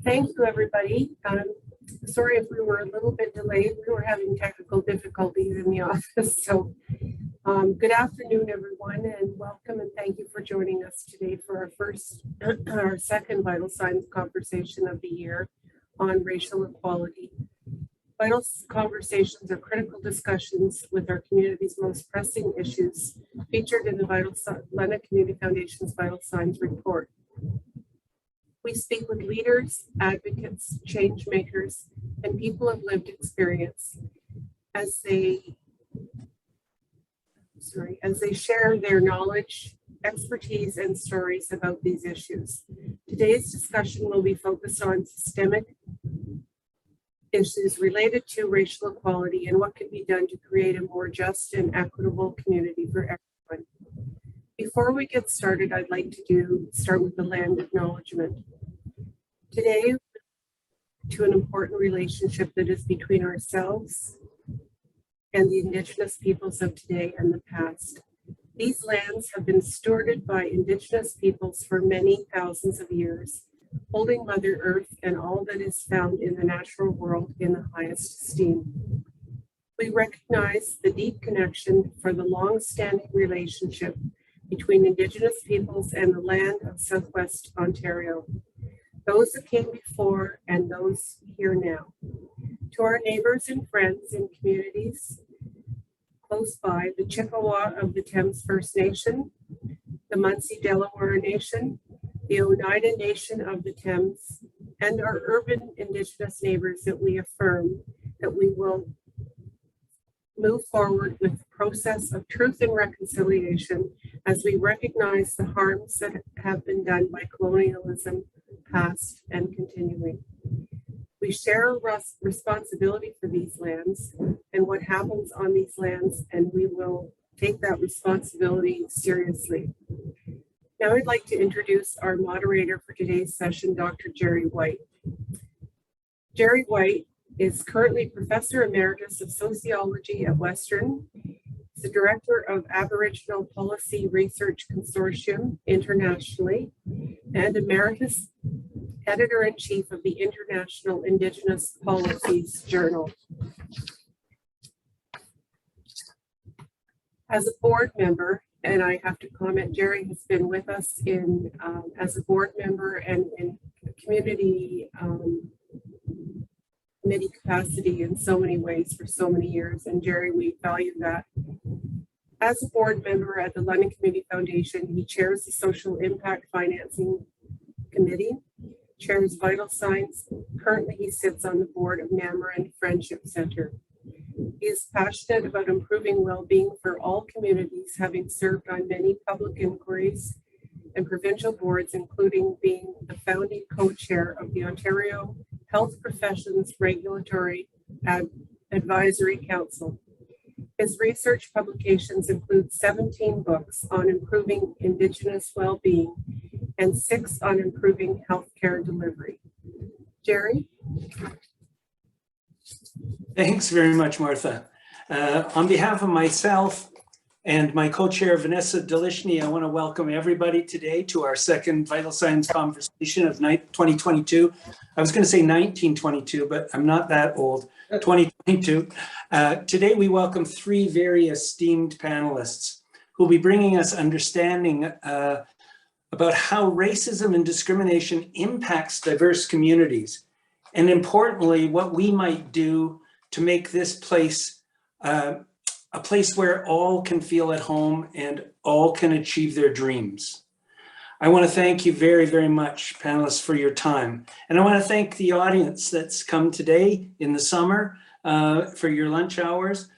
Thank you, everybody. Sorry if we were a little bit delayed. We were having technical difficulties in the office. So good afternoon, everyone, and welcome and thank you for joining us today for our second Vital Signs conversation of the year on racial equality. Vital conversations are critical discussions with our community's most pressing issues featured in the London Community Foundation's Vital Signs report. We speak with leaders, advocates, change makers, and people of lived experience as they share their knowledge, expertise, and stories about these issues. Today's discussion will be focused on systemic issues related to racial equality and what can be done to create a more just and equitable community for everyone. Before we get started, I'd like to start with the land acknowledgement. Today, to an important relationship that is between ourselves and the Indigenous peoples of today and the past. These lands have been stewarded by Indigenous peoples for many thousands of years, holding Mother Earth and all that is found in the natural world in the highest esteem. We recognize the deep connection for the long-standing relationship between Indigenous peoples and the land of Southwest Ontario, those that came before and those here now. To our neighbors and friends in communities close by, the Chippewa of the Thames First Nation, the Munsee Delaware Nation, the Oneida Nation of the Thames, and our urban Indigenous neighbors, that we affirm that we will move forward with the process of truth and reconciliation as we recognize the harms that have been done by colonialism, past and continuing. We share a responsibility for these lands and what happens on these lands, and we will take that responsibility seriously. Now I'd like to introduce our moderator for today's session, Dr. Jerry White. Jerry White is currently Professor Emeritus of Sociology at Western. He's the Director of Aboriginal Policy Research Consortium internationally and Emeritus Editor-in-Chief of the International Indigenous Policies Journal. As a board member, and I have to comment, Jerry has been with us as a board member and in community committee capacity in so many ways for so many years. And Jerry, we value that. As a board member at the London Community Foundation, he chairs the Social Impact Financing Committee, chairs Vital Signs. Currently, he sits on the board of Namarin Friendship Center. He is passionate about improving well-being for all communities, having served on many public inquiries and provincial boards, including being the founding co-chair of the Ontario Health Professions Regulatory Advisory Council. His research publications include 17 books on improving Indigenous well-being and 6 on improving healthcare delivery. Jerry? Thanks very much, Martha. On behalf of myself and my co-chair, Vanessa Delishny, I want to welcome everybody today to our second Vital Signs conversation of 2022. I was going to say 1922, but I'm not that old. 2022. Today we welcome 3 very esteemed panelists who will be bringing us understanding about how racism and discrimination impacts diverse communities, and importantly, what we might do to make this place a place where all can feel at home and all can achieve their dreams. I want to thank you very, very much, panelists, for your time. And I want to thank the audience that's come today in the summer for your lunch hours.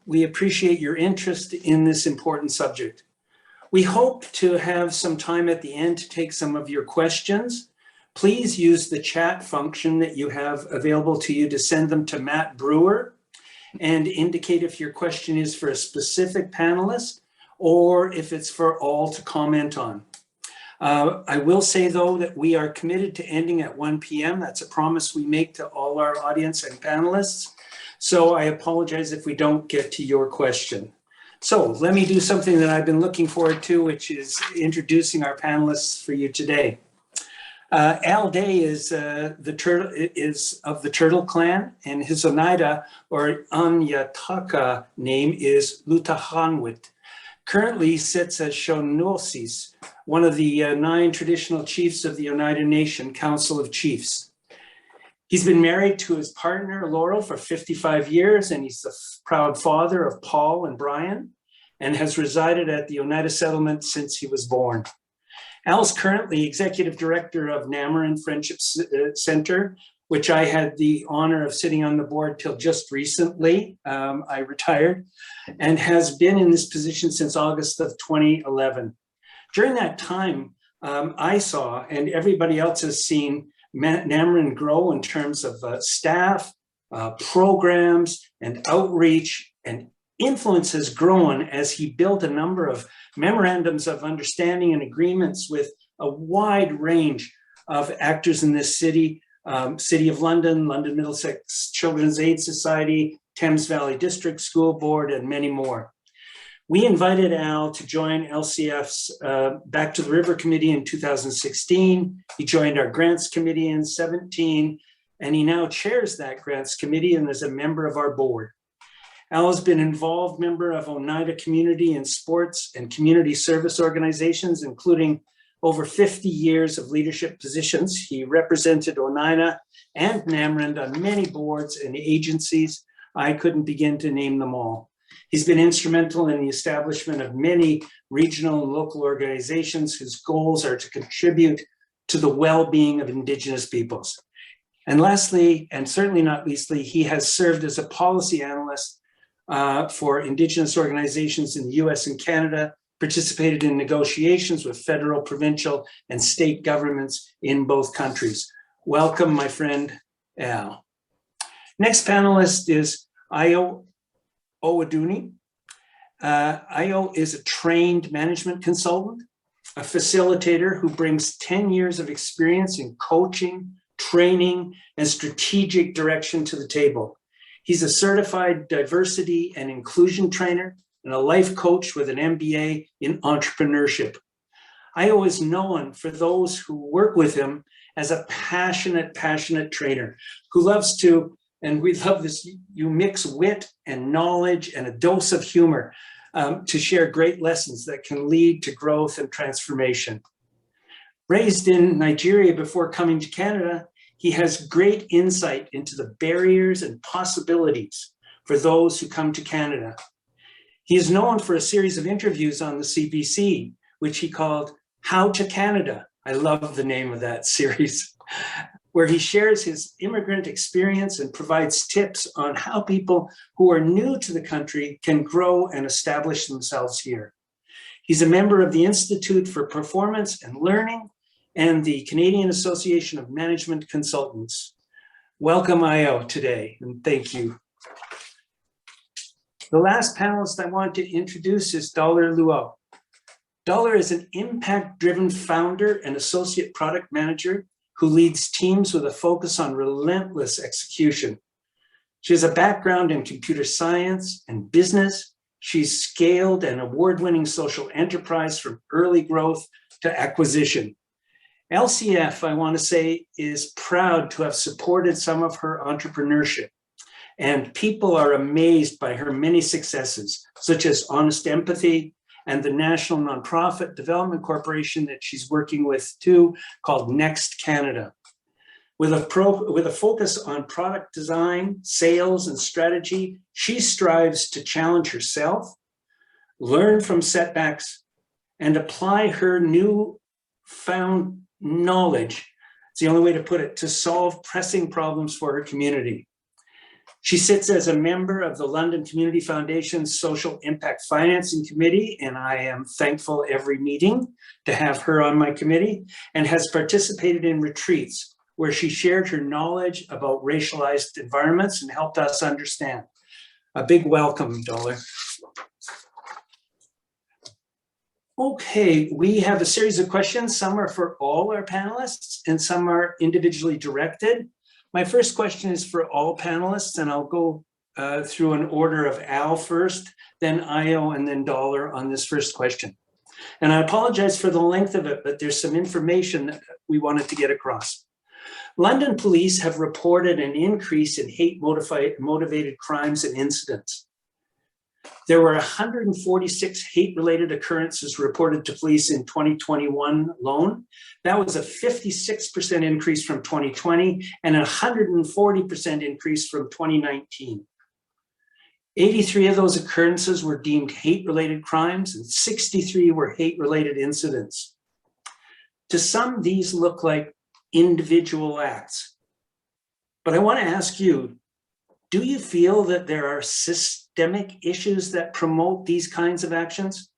We appreciate your interest in this important subject. We hope to have some time at the end to take some of your questions. Please use the chat function that you have available to you to send them to Matt Brewer and indicate if your question is for a specific panelist or if it's for all to comment on. I will say, though, that we are committed to ending at 1 p.m. That's a promise we make to all our audience and panelists. So I apologize if we don't get to your question. So let me do something that I've been looking forward to, which is introducing our panelists for you today. Al Day is of the Turtle Clan, and his Oneida or Anyataka name is Lutahanwit. Currently he sits as Shonosis, one of the 9 traditional chiefs of the Oneida Nation Council of Chiefs. He's been married to his partner, Laurel, for 55 years, and he's the proud father of Paul and Brian, and has resided at the Oneida settlement since he was born. Al's currently executive director of Namarin Friendship Center, which I had the honor of sitting on the board till just recently. I retired, and has been in this position since August of 2011. During that time, I saw, and everybody else has seen, Namarin grow in terms of staff, programs, and outreach, and influence has grown as he built a number of memorandums of understanding and agreements with a wide range of actors in this city, City of London, London Middlesex Children's Aid Society, Thames Valley District School Board, and many more. We invited Al to join LCF's Back to the River Committee in 2016. He joined our Grants Committee in 2017, and he now chairs that Grants Committee and is a member of our board. Al has been involved member of Oneida community and sports and community service organizations, including over 50 years of leadership positions. He represented Oneida and Namarin on many boards and agencies. I couldn't begin to name them all. He's been instrumental in the establishment of many regional and local organizations whose goals are to contribute to the well-being of Indigenous peoples. And lastly, and certainly not leastly, he has served as a policy analyst for Indigenous organizations in the US and Canada, participated in negotiations with federal, provincial, and state governments in both countries. Welcome, my friend, Al. Next panelist is Ayo Owodunni. Ayo is a trained management consultant, a facilitator who brings 10 years of experience in coaching, training, and strategic direction to the table. He's a certified diversity and inclusion trainer and a life coach with an MBA in entrepreneurship. Ayo is known for those who work with him as a passionate trainer who loves to, and we love this, you mix wit and knowledge and a dose of humor to share great lessons that can lead to growth and transformation. Raised in Nigeria before coming to Canada, he has great insight into the barriers and possibilities for those who come to Canada. He is known for a series of interviews on the CBC, which he called How to Canada. I love the name of that series, where he shares his immigrant experience and provides tips on how people who are new to the country can grow and establish themselves here. He's a member of the Institute for Performance and Learning and the Canadian Association of Management Consultants. Welcome, Ayo, today, and thank you. The last panelist I want to introduce is Dollar Luo. Dollar is an impact-driven founder and associate product manager who leads teams with a focus on relentless execution. She has a background in computer science and business. She's scaled an award-winning social enterprise from early growth to acquisition. LCF, I want to say, is proud to have supported some of her entrepreneurship, and people are amazed by her many successes, such as Honest Empathy and the National Nonprofit Development Corporation that she's working with too, called Next Canada. With a focus on product design, sales, and strategy, she strives to challenge herself, learn from setbacks, and apply her newfound knowledge, it's the only way to put it, to solve pressing problems for her community. She sits as a member of the London Community Foundation's Social Impact Financing Committee, and I am thankful every meeting to have her on my committee, and has participated in retreats where she shared her knowledge about racialized environments and helped us understand. A big welcome, Dollar. Okay, we have a series of questions. Some are for all our panelists and some are individually directed. My first question is for all panelists, and I'll go through an order of Al first, then Ayo, and then Dollar on this first question. And I apologize for the length of it, but there's some information that we wanted to get across. London police have reported an increase in hate-motivated crimes and incidents. There were 146 hate-related occurrences reported to police in 2021 alone. That was a 56% increase from 2020 and a 140% increase from 2019. 83 of those occurrences were deemed hate-related crimes and 63 were hate-related incidents. To some, these look like individual acts. But I want to ask you, do you feel that there are systemic issues that promote these kinds of actions?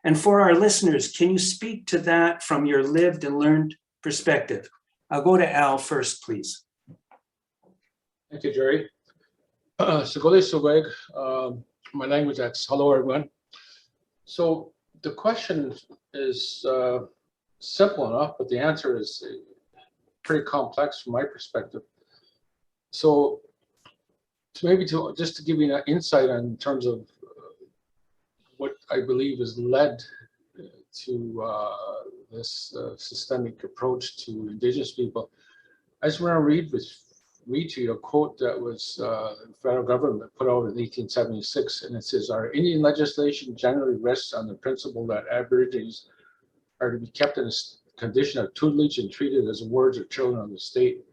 And for our listeners, can you speak to that from your lived and learned perspective? I'll go to Al first, please. Thank you, Jerry. My language, that's hello, everyone. So the question is simple enough, but the answer is pretty complex from my perspective. So just to give you an insight in terms of what I believe has led to this systemic approach to Indigenous people, I just want to read to you a quote that was the federal government put out in 1876, and it says, "Our Indian legislation generally rests on the principle that Aborigines are to be kept in a condition of tutelage and treated as wards or children of the state.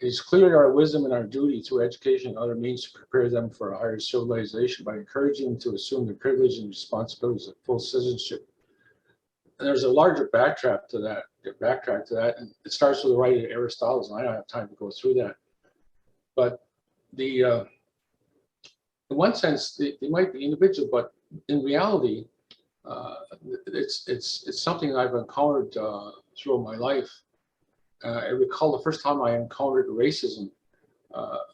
It is clearly our wisdom and our duty through education and other means to prepare them for a higher civilization by encouraging them to assume the privilege and responsibilities of full citizenship." And there's a larger backtrack to that, and it starts with the writing of Aristotle, and I don't have time to go through that. But in one sense, they might be individual, but in reality, it's something I've encountered throughout my life. I recall the first time I encountered racism.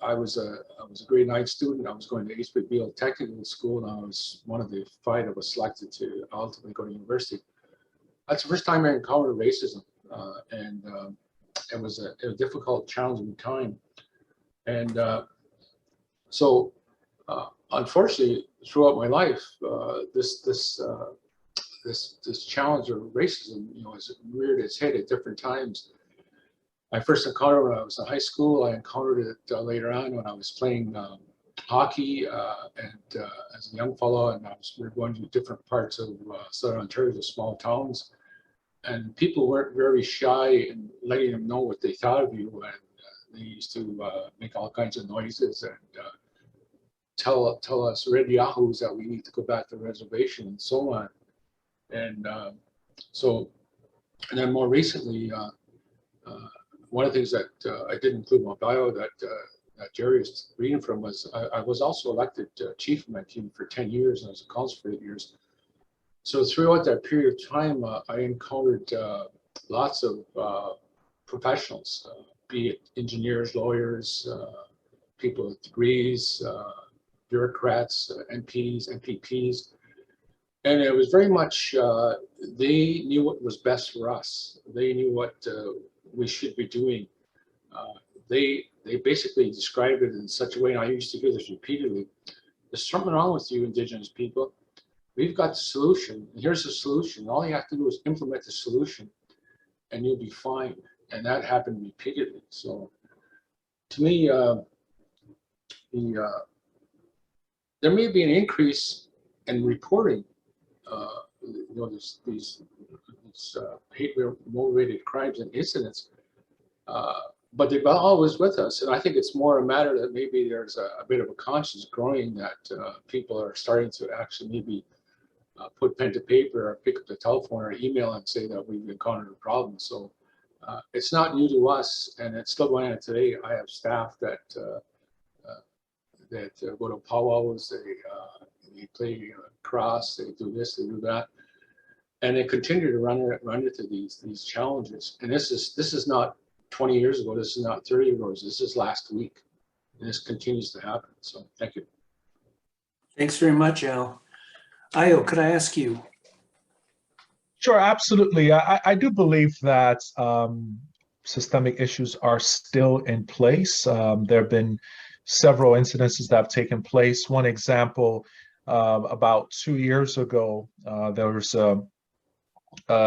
I was a grade 9 student. I was going to HBBL Technical School, and I was one of the 5 that was selected to ultimately go to university. That's the first time I encountered racism, and it was a difficult, challenging time. And so, unfortunately, throughout my life, this challenge of racism, has reared its head at different times. I first encountered it when I was in high school. I encountered it later on when I was playing hockey and as a young fellow, and we were going to different parts of Southern Ontario, the small towns, and people weren't very shy in letting them know what they thought of you, and they used to make all kinds of noises and tell us red yahoos that we need to go back to the reservation and so on. And and then more recently, one of the things that I didn't include in my bio that Jerry is reading from was I was also elected chief of my team for 10 years, and I was a council for 8 years. So throughout that period of time, I encountered lots of professionals, be it engineers, lawyers, people with degrees, bureaucrats, MPs, MPPs. And it was very much, they knew what was best for us. They knew what we should be doing. They basically described it in such a way, and I used to hear this repeatedly: "There's something wrong with you, Indigenous people. We've got the solution, and here's the solution. All you have to do is implement the solution, and you'll be fine." And that happened repeatedly. So, to me, there may be an increase in reporting. These hate-motivated crimes and incidents, but they're always with us. And I think it's more a matter that maybe there's a bit of a conscience growing that people are starting to actually maybe put pen to paper or pick up the telephone or email and say that we've encountered a problem. So it's not new to us, and it's still going on today. I have staff that go to powwows, they play cross, they do this, they do that, and they continue to run into these challenges. And this is not 20 years ago. This is not 30 years ago. This is last week, and this continues to happen. So thank you. Thanks very much, Al. Ayo, could I ask you? Sure, absolutely. I do believe that systemic issues are still in place. There have been several incidences that have taken place. One example about 2 years ago, there was a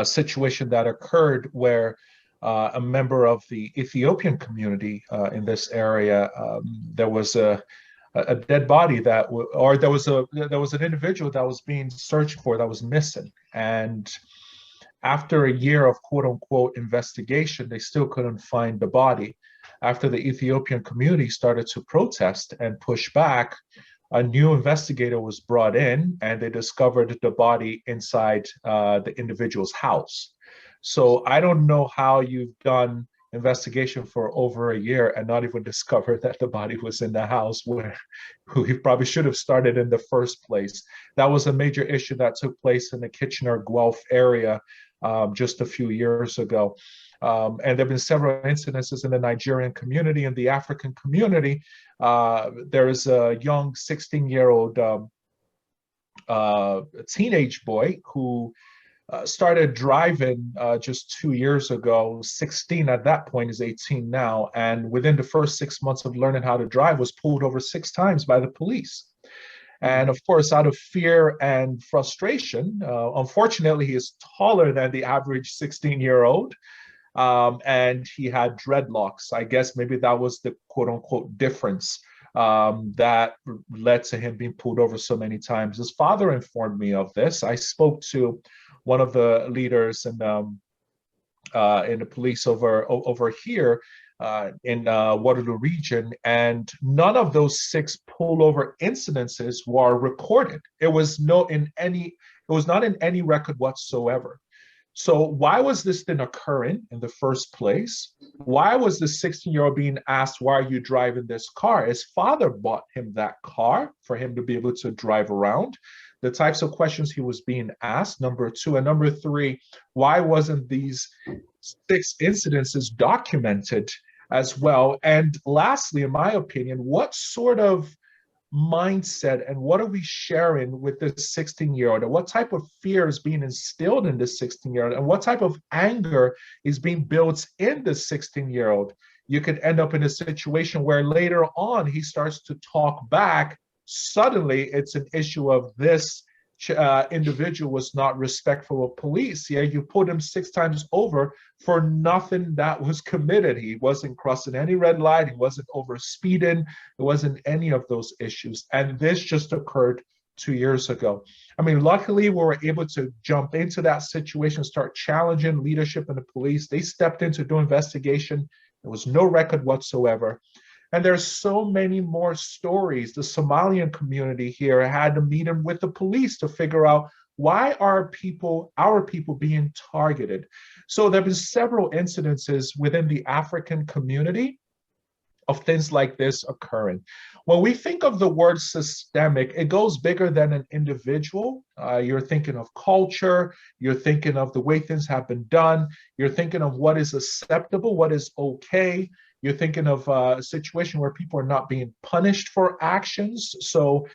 situation that occurred where a member of the Ethiopian community in this area, there was a dead body there was an individual that was being searched for that was missing. And after a year of quote unquote investigation, they still couldn't find the body. After the Ethiopian community started to protest and push back, a new investigator was brought in and they discovered the body inside the individual's house. So I don't know how you've done investigation for over a year and not even discovered that the body was in the house where we probably should have started in the first place. That was a major issue that took place in the Kitchener-Guelph area just a few years ago. And there have been several incidences in the Nigerian community and the African community. There is a young 16-year-old teenage boy who started driving just 2 years ago, 16 at that point, is 18 now. And within the first 6 months of learning how to drive, was pulled over 6 times by the police. And of course, out of fear and frustration, unfortunately, he is taller than the average 16-year-old. And he had dreadlocks. I guess maybe that was the quote unquote difference that led to him being pulled over so many times. His father informed me of this. I spoke to one of the leaders in the police over here in Waterloo region, and none of those 6 pullover incidences were recorded. It was not in any record whatsoever. So why was this thing occurring in the first place? Why was the 16-year-old being asked, why are you driving this car? His father bought him that car for him to be able to drive around. The types of questions he was being asked, number 2. And number 3, why wasn't these 6 incidences documented as well? And lastly, in my opinion, what sort of mindset and what are we sharing with this 16-year-old, and what type of fear is being instilled in this 16-year-old, and what type of anger is being built in this 16-year-old? You could end up in a situation where later on he starts to talk back. Suddenly it's an issue of this individual was not respectful of police. Yeah, you put him 6 times over for nothing that was committed. He wasn't crossing any red light. He wasn't over speeding. It wasn't any of those issues. And this just occurred 2 years ago. I mean, luckily we were able to jump into that situation, start challenging leadership in the police. They stepped in to do investigation. There was no record whatsoever. And there's so many more stories. The Somalian community here had a meeting with the police to figure out, why are our people being targeted? So there have been several incidences within the African community of things like this occurring. When we think of the word systemic, it goes bigger than an individual. You're thinking of culture, you're thinking of the way things have been done, you're thinking of what is acceptable, what is okay. You're thinking of a situation where people are not being punished for actions. So,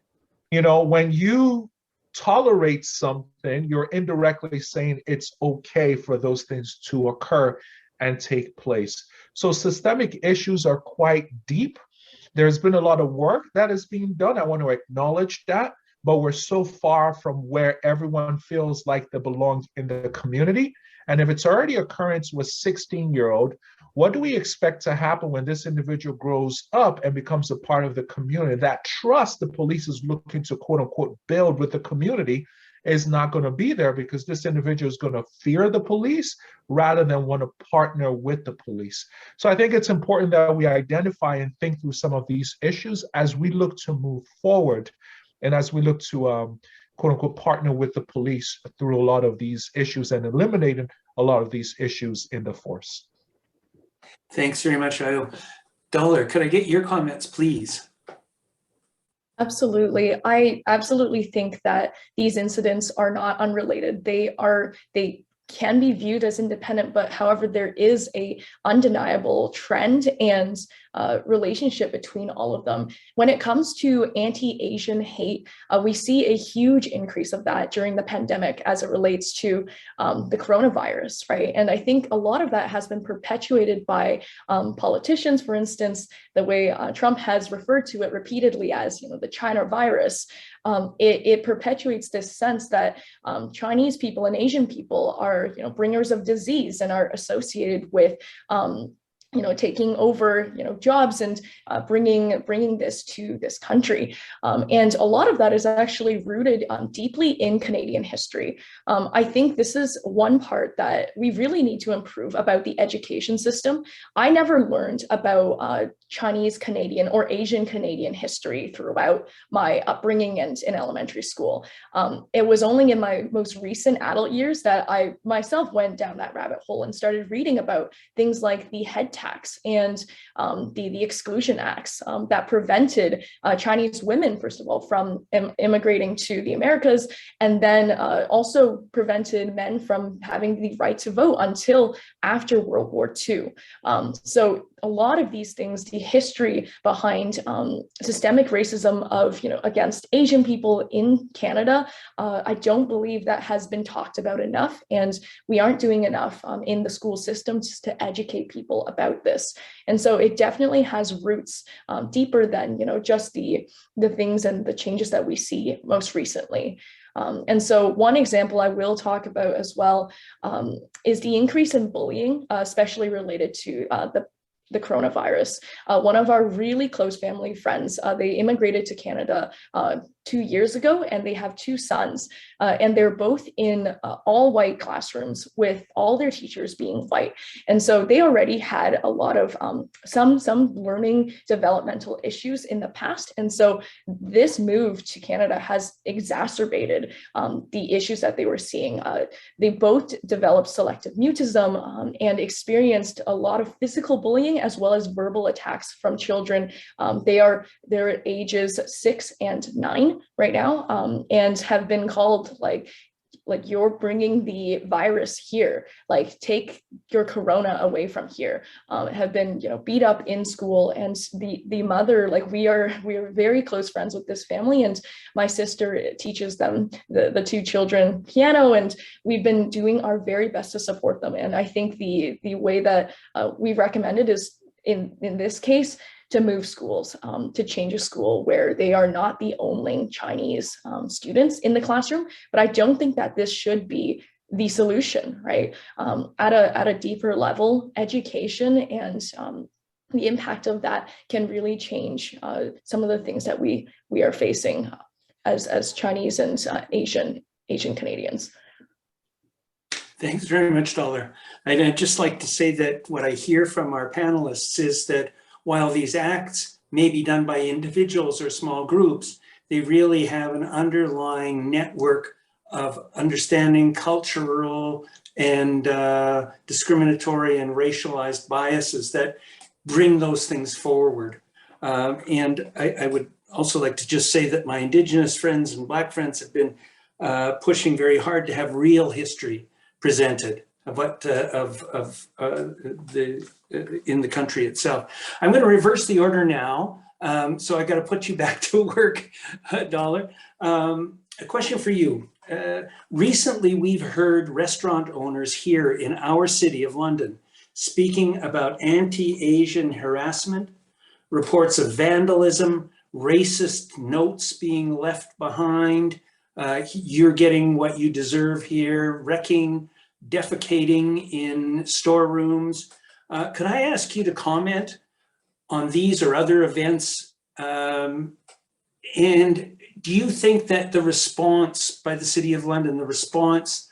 when you tolerate something, you're indirectly saying it's okay for those things to occur and take place. So systemic issues are quite deep. There's been a lot of work that is being done. I want to acknowledge that, but we're so far from where everyone feels like they belong in the community. And if it's already occurring with 16-year-old, what do we expect to happen when this individual grows up and becomes a part of the community? That trust the police is looking to quote unquote build with the community is not going to be there, because this individual is going to fear the police rather than want to partner with the police. So I think it's important that we identify and think through some of these issues as we look to move forward and as we look to quote unquote partner with the police through a lot of these issues and eliminating a lot of these issues in the force. Thanks very much, Ayo. Dollar, could I get your comments, please? Absolutely. I absolutely think that these incidents are not unrelated. They can be viewed as independent, but however, there is a undeniable trend and relationship between all of them. When it comes to anti-Asian hate, we see a huge increase of that during the pandemic as it relates to the coronavirus, right? And I think a lot of that has been perpetuated by politicians. For instance, the way Trump has referred to it repeatedly as, the China virus. it perpetuates this sense that Chinese people and Asian people are, bringers of disease and are associated with taking over, jobs and bringing this to this country. And a lot of that is actually rooted deeply in Canadian history. I think this is one part that we really need to improve about the education system. I never learned about Chinese Canadian or Asian Canadian history throughout my upbringing and in elementary school. It was only in my most recent adult years that I myself went down that rabbit hole and started reading about things like the head tax and the exclusion acts that prevented Chinese women, first of all, from immigrating to the Americas, and then also prevented men from having the right to vote until after World War II. So a lot of these things, the history behind systemic racism of, against Asian people in Canada, I don't believe that has been talked about enough, and we aren't doing enough in the school systems to educate people about this. And so it definitely has roots deeper than, just the things and the changes that we see most recently. And so one example I will talk about as well is the increase in bullying, especially related to the coronavirus. One of our really close family friends, they immigrated to Canada 2 years ago, and they have 2 sons, and they're both in all white classrooms with all their teachers being white. And so they already had a lot of some learning developmental issues in the past. And so this move to Canada has exacerbated the issues that they were seeing. They both developed selective mutism and experienced a lot of physical bullying as well as verbal attacks from children. They're at ages 6 and 9 right now, and have been called like you're bringing the virus here, like take your corona away from here, have been beat up in school. And the mother, like we are very close friends with this family, and my sister teaches them, the 2 children, piano, and we've been doing our very best to support them. And I think the way that we've recommended is in this case to move schools, to change a school where they are not the only Chinese students in the classroom. But I don't think that this should be the solution, right? At a deeper level, education and the impact of that can really change some of the things that we are facing as Chinese and Asian Canadians. Thanks very much, Dollar. I'd just like to say that what I hear from our panelists is that while these acts may be done by individuals or small groups, they really have an underlying network of understanding cultural and discriminatory and racialized biases that bring those things forward. And I would also like to just say that my Indigenous friends and Black friends have been pushing very hard to have real history presented of what in the country itself. I'm going to reverse the order now, so I got to put you back to work, Dollar. A question for you. Recently, we've heard restaurant owners here in our city of London speaking about anti-Asian harassment, reports of vandalism, racist notes being left behind. You're getting what you deserve here, wrecking, defecating in storerooms. Could I ask you to comment on these or other events? And do you think that the response by the City of London, the response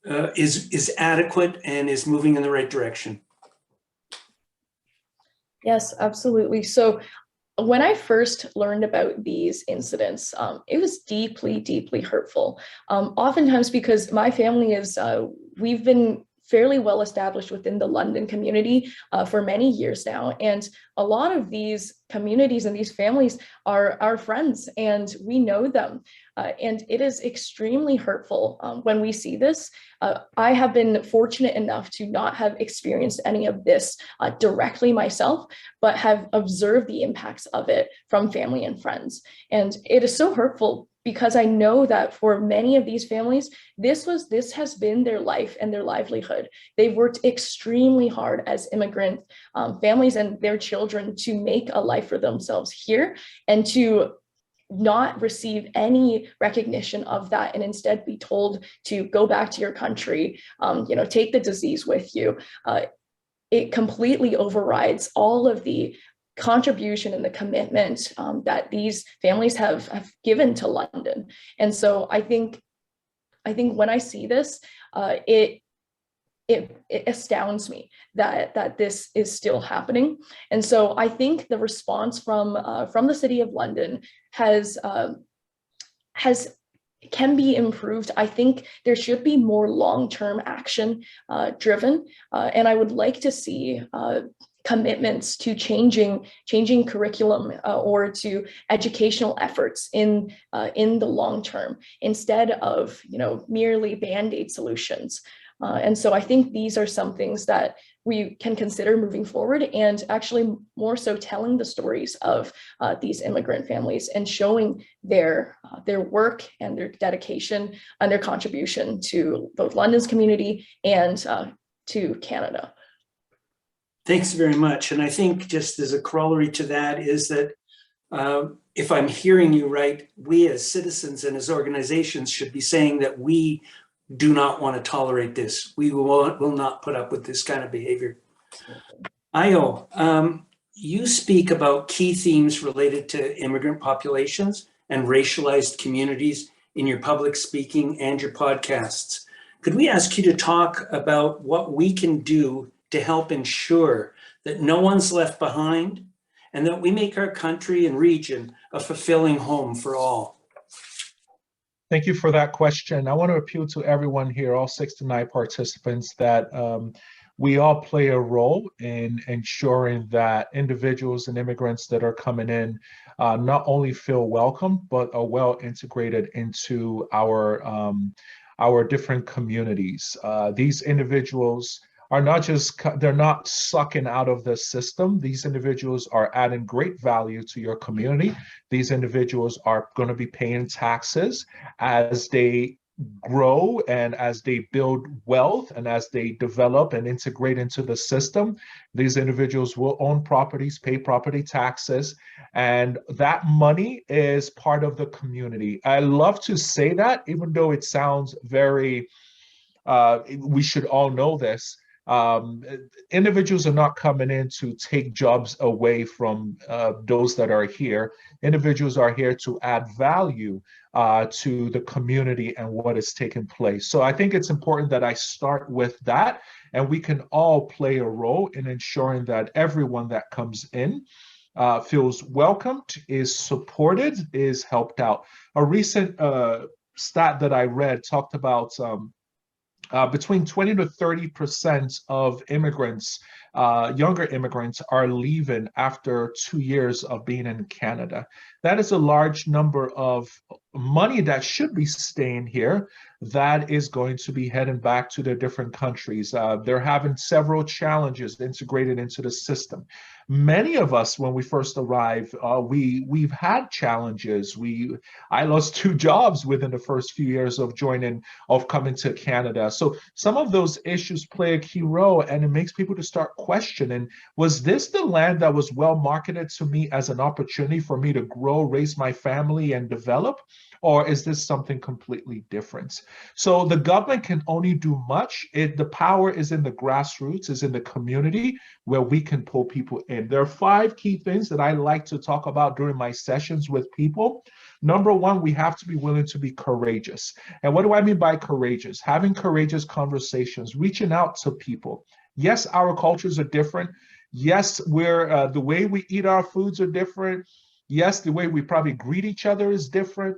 is adequate and is moving in the right direction? Yes, absolutely. So when I first learned about these incidents, it was deeply, deeply hurtful. Oftentimes because my family is, we've been fairly well established within the London community for many years now. And a lot of these communities and these families are our friends, and we know them. And it is extremely hurtful when we see this. I have been fortunate enough to not have experienced any of this directly myself, but have observed the impacts of it from family and friends. And it is so hurtful because I know that for many of these families, this has been their life and their livelihood. They've worked extremely hard as immigrant families and their children to make a life for themselves here and to not receive any recognition of that and instead be told to go back to your country, take the disease with you, it completely overrides all of the contribution and the commitment that these families have given to London. And so I think when I see this, it astounds me that this is still happening. And so I think the response from the City of London can be improved. I think there should be more long-term action driven, and I would like to see commitments to changing curriculum or to educational efforts in the long term instead of merely band-aid solutions. And so I think these are some things that we can consider moving forward, and actually more so telling the stories of these immigrant families and showing their work and their dedication and their contribution to both London's community and to Canada. Thanks very much. And I think just as a corollary to that is that if I'm hearing you right, we as citizens and as organizations should be saying that we do not want to tolerate this. We will not put up with this kind of behavior. Ayo, you speak about key themes related to immigrant populations and racialized communities in your public speaking and your podcasts. Could we ask you to talk about what we can do to help ensure that no one's left behind and that we make our country and region a fulfilling home for all? Thank you for that question. I want to appeal to everyone here, all 69 participants, that we all play a role in ensuring that individuals and immigrants that are coming in not only feel welcome, but are well integrated into our different communities. These individuals are they're not sucking out of the system. These individuals are adding great value to your community. These individuals are going to be paying taxes as they grow and as they build wealth and as they develop and integrate into the system. These individuals will own properties, pay property taxes, and that money is part of the community. I love to say that, even though it sounds very, we should all know this. Individuals are not coming in to take jobs away from those that are here. Individuals are here to add value to the community and what is taking place. So I think it's important that I start with that, and we can all play a role in ensuring that everyone that comes in feels welcomed, is supported, is helped out. A recent stat that I read talked about between 20 to 30% of immigrants, younger immigrants, are leaving after 2 years of being in Canada. That is a large number of money that should be staying here that is going to be heading back to their different countries. They're having several challenges integrated into the system. Many of us, when we first arrived, we've had challenges. I lost 2 jobs within the first few years of coming to Canada. So some of those issues play a key role, and it makes people to start questioning, was this the land that was well marketed to me as an opportunity for me to grow, raise my family, and develop? Or is this something completely different? So the government can only do much. The power is in the grassroots, is in the community, where we can pull people in. There are 5 key things that I like to talk about during my sessions with people. Number 1, we have to be willing to be courageous. And what do I mean by courageous? Having courageous conversations, reaching out to people. Yes, our cultures are different. Yes, the way we eat our foods are different. Yes, the way we probably greet each other is different.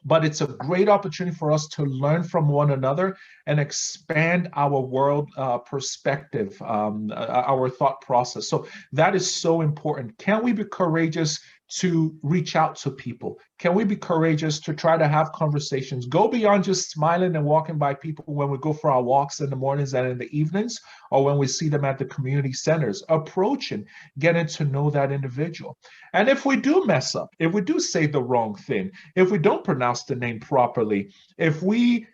But it's a great opportunity for us to learn from one another and expand our world perspective, our thought process. So that is so important. Can we be courageous to reach out to people? Can we be courageous to try to have conversations? Go beyond just smiling and walking by people when we go for our walks in the mornings and in the evenings, or when we see them at the community centers. Approaching, getting to know that individual. And if we do mess up, if we do say the wrong thing, if we don't pronounce the name properly, if we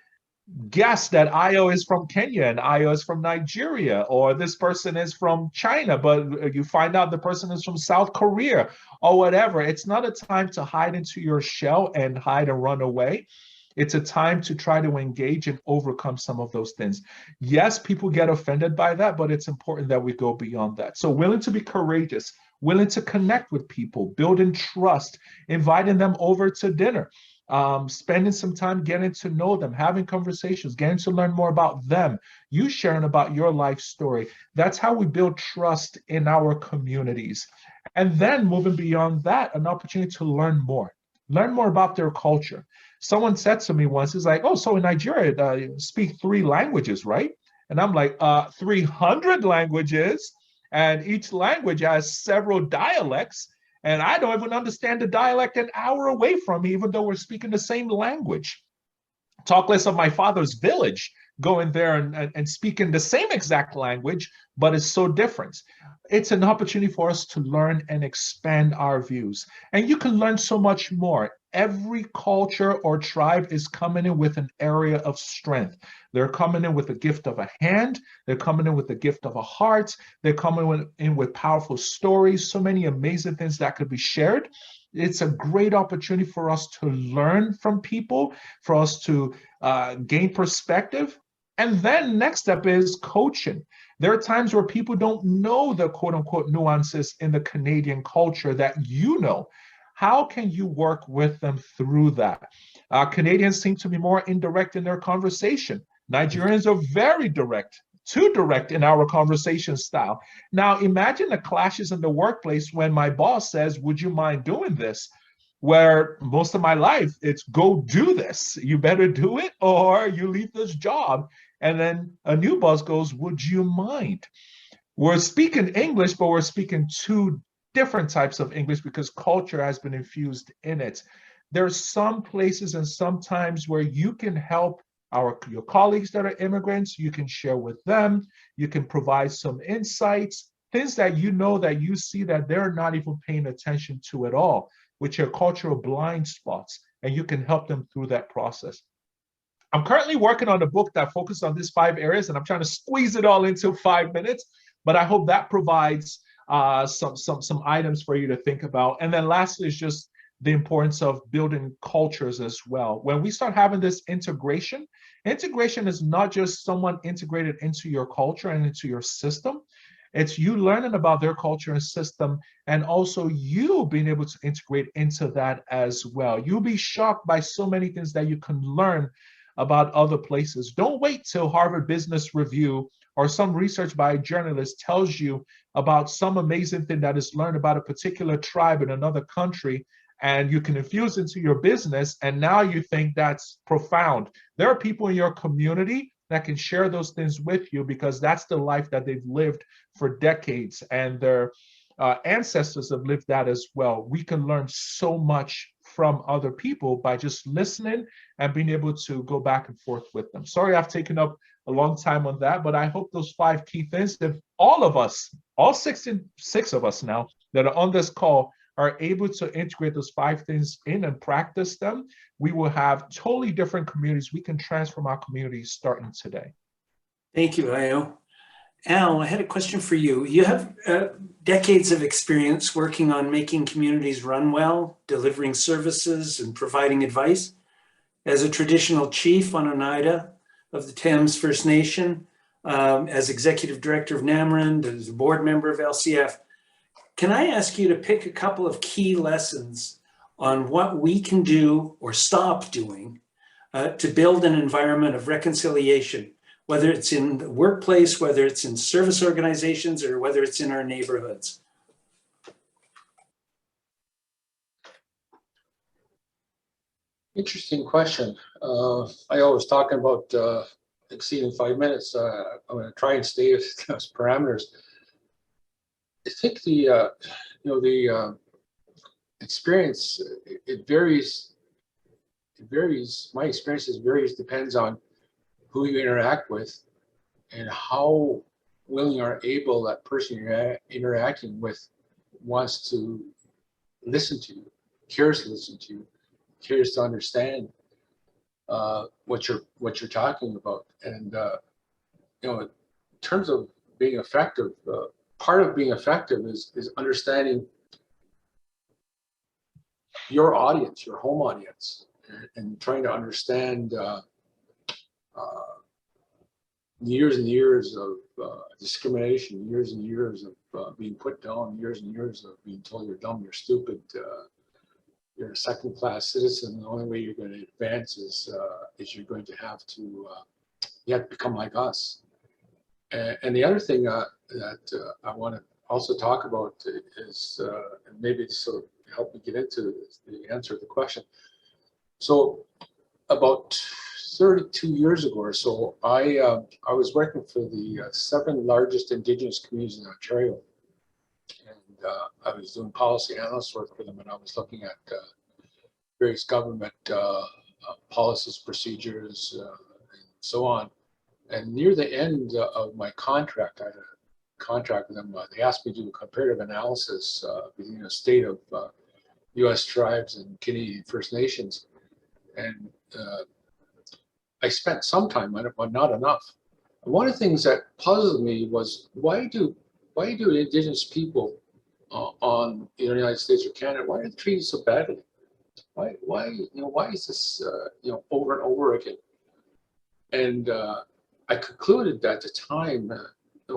guess that Ayo is from Kenya and Ayo is from Nigeria, or this person is from China, but you find out the person is from South Korea or whatever. It's not a time to hide into your shell and hide and run away. It's a time to try to engage and overcome some of those things. Yes, people get offended by that, but it's important that we go beyond that. So willing to be courageous, willing to connect with people, building trust, inviting them over to dinner, spending some time getting to know them, having conversations, getting to learn more about them, you sharing about your life story. That's how we build trust in our communities. And then moving beyond that, an opportunity to learn more about their culture. Someone said to me once, it's like, oh, so in Nigeria, you speak 3 languages, right? And I'm like, 300 languages, and each language has several dialects. And I don't even understand the dialect an hour away from me, even though we're speaking the same language. Talk less of my father's village, going there and speaking the same exact language, but it's so different. It's an opportunity for us to learn and expand our views. And you can learn so much more. Every culture or tribe is coming in with an area of strength. They're coming in with the gift of a hand. They're coming in with the gift of a heart. They're coming in with powerful stories, so many amazing things that could be shared. It's a great opportunity for us to learn from people, for us to gain perspective. And then next step is coaching. There are times where people don't know the quote unquote nuances in the Canadian culture that you know. How can you work with them through that? Canadians seem to be more indirect in their conversation. Nigerians are very direct, too direct in our conversation style. Now, imagine the clashes in the workplace when my boss says, would you mind doing this? Where most of my life, it's go do this. You better do it or you leave this job. And then a new boss goes, would you mind? We're speaking English, but we're speaking 2 different types of English because culture has been infused in it. There's some places and some times where you can help your colleagues that are immigrants. You can share with them. You can provide some insights, things that you know that you see that they're not even paying attention to at all, which are cultural blind spots, and you can help them through that process. I'm currently working on a book that focuses on these 5 areas, and I'm trying to squeeze it all into 5 minutes, but I hope that provides some items for you to think about. And then lastly is just the importance of building cultures as well. When we start having this integration is not just someone integrated into your culture and into your system. It's you learning about their culture and system, and also you being able to integrate into that as well. You'll be shocked by so many things that you can learn about other places. Don't wait till Harvard Business Review or some research by a journalist tells you about some amazing thing that is learned about a particular tribe in another country, and you can infuse into your business, and now you think that's profound. There are people in your community that can share those things with you because that's the life that they've lived for decades, and their ancestors have lived that as well. We can learn so much from other people by just listening and being able to go back and forth with them. Sorry, I've taken up a long time on that, but I hope those 5 key things, if all of us, all 66 of us now that are on this call are able to integrate those 5 things in and practice them, we will have totally different communities. We can transform our communities starting today. Thank you, Ayo. Al, I had a question for you. You have decades of experience working on making communities run well, delivering services and providing advice. As a traditional chief on Oneida of the Thames First Nation, as executive director of NAMRIN, as a board member of LCF, can I ask you to pick a couple of key lessons on what we can do or stop doing to build an environment of reconciliation, whether it's in the workplace, whether it's in service organizations, or whether it's in our neighborhoods? Interesting question. I always talking about exceeding 5 minutes. I'm going to try and stay with those parameters. I think the experience, it varies. It varies. My experiences varies, depends on who you interact with and how willing or able that person you're interacting with wants to listen to you, cares to listen to you, cares to understand. what you're talking about. And in terms of being effective, part of being effective is understanding your audience, your home audience, and trying to understand years and years of discrimination, years and years of being put down, years and years of being told you're dumb, you're stupid, you're a second-class citizen. The only way you're going to advance is you're going to have to you have to become like us. And the other thing that I want to also talk about is, and maybe to sort of help me get into the answer to the question. So about 32 years ago or so, I was working for the 7 largest Indigenous communities in Ontario. And I was doing policy analyst work for them, and I was looking at various government policies, procedures, and so on. And near the end of my contract, I had a contract with them. They asked me to do a comparative analysis between the state of U.S. tribes and Canadian First Nations. And I spent some time on it, but not enough. And one of the things that puzzled me was why do Indigenous people on the United States or Canada, why are they treated so badly? Why is this over and over again? And I concluded at the time,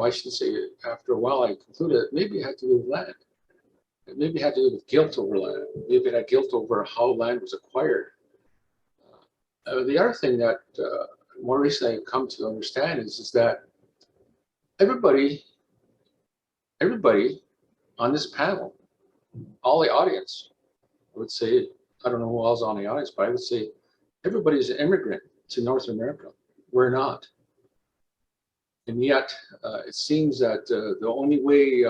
I should say after a while, I concluded that maybe it had to do with land. Maybe it had to do with guilt over land. Maybe it had guilt over how land was acquired. The other thing that more recently I've come to understand is that everybody on this panel, all the audience, I would say, I don't know who else on the audience, but I would say everybody is an immigrant to North America. We're not. And yet it seems that the only way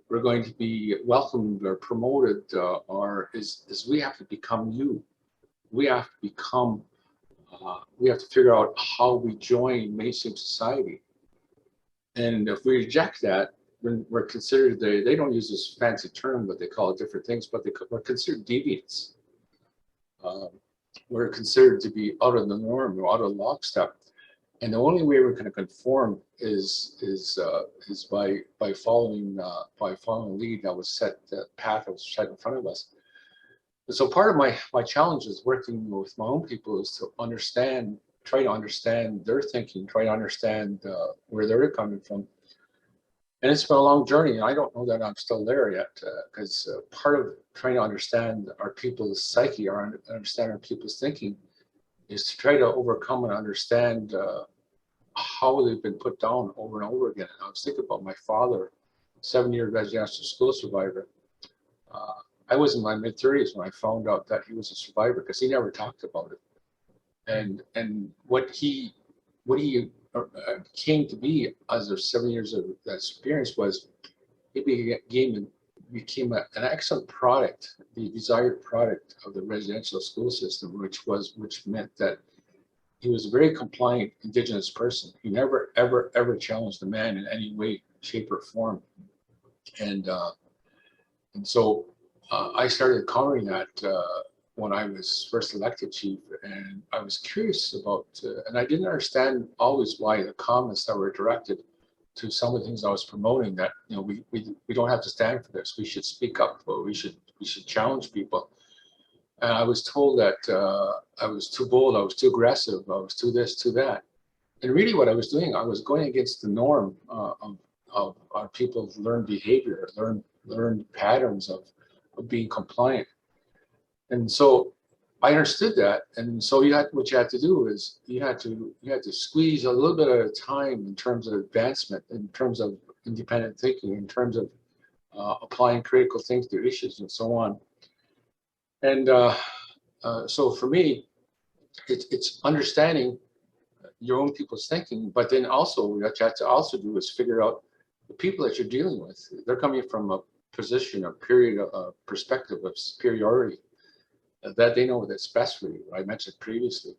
we're going to be welcomed or promoted is we have to become you. We have to become, we have to figure out how we join mainstream society. And if we reject that, then we're considered, they don't use this fancy term, but they call it different things, but we're considered deviants. We're considered to be out of the norm or out of lockstep. And the only way we're going to conform is by following the lead that was set, the path that was set in front of us. And so part of my challenge is working with my own people is to try to understand their thinking, try to understand where they're coming from. And it's been a long journey, and I don't know that I'm still there yet, because part of trying to understand our people's psyche, or understand our people's thinking, is to try to overcome and understand how they've been put down over and over again. And I was thinking about my father, 7-year residential school survivor. I was in my mid-30s when I found out that he was a survivor, because he never talked about it. And what he came to be as of 7 years of that experience was it became an excellent product, the desired product of the residential school system, which meant that he was a very compliant Indigenous person. He never, ever, ever challenged the man in any way, shape, or form. And so I started encountering that when I was first elected chief, and I was curious about, and I didn't understand always why the comments that were directed to some of the things I was promoting, that we don't have to stand for this. We should speak up, or we should challenge people. And I was told that I was too bold, I was too aggressive, I was too this, too that. And really, what I was doing, I was going against the norm of our people's learned behavior, learned patterns of being compliant. And so I understood that, and so what you had to do is you had to squeeze a little bit at a time in terms of advancement, in terms of independent thinking, in terms of applying critical things to issues and so on. And so for me, it's understanding your own people's thinking, but then also what you have to also do is figure out the people that you're dealing with. They're coming from a position, a period, a perspective of superiority, that they know that's best for you. I mentioned previously,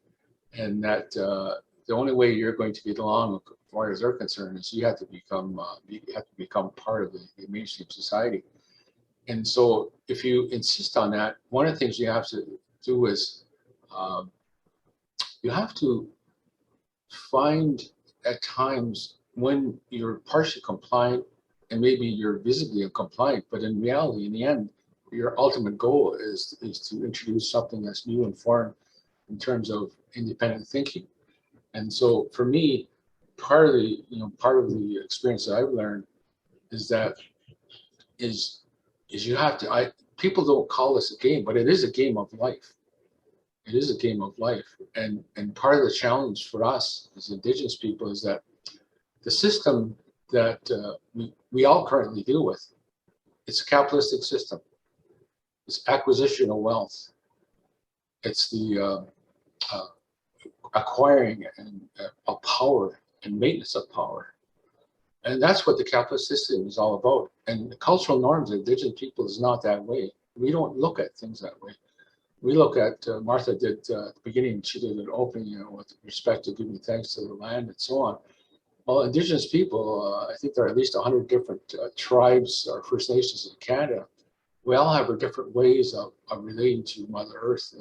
and that the only way you're going to get along, as far as they're concerned, is you have to become part of the mainstream society. And so, if you insist on that, one of the things you have to do is you have to find at times when you're partially compliant and maybe you're visibly compliant, but in reality, in the end, your ultimate goal is to introduce something that's new and foreign in terms of independent thinking. And so for me, part of the experience that I've learned is that you have to, people don't call this a game, but it is a game of life. It is a game of life. And part of the challenge for us as Indigenous people is that the system that we all currently deal with, it's a capitalistic system. It's acquisition of wealth. It's the acquiring of power and maintenance of power. And that's what the capitalist system is all about. And the cultural norms of Indigenous people is not that way. We don't look at things that way. We look at, Martha did at the beginning, she did an opening, with respect to giving thanks to the land and so on. Well, Indigenous people, I think there are at least 100 different tribes or First Nations in Canada. We all have our different ways of relating to Mother Earth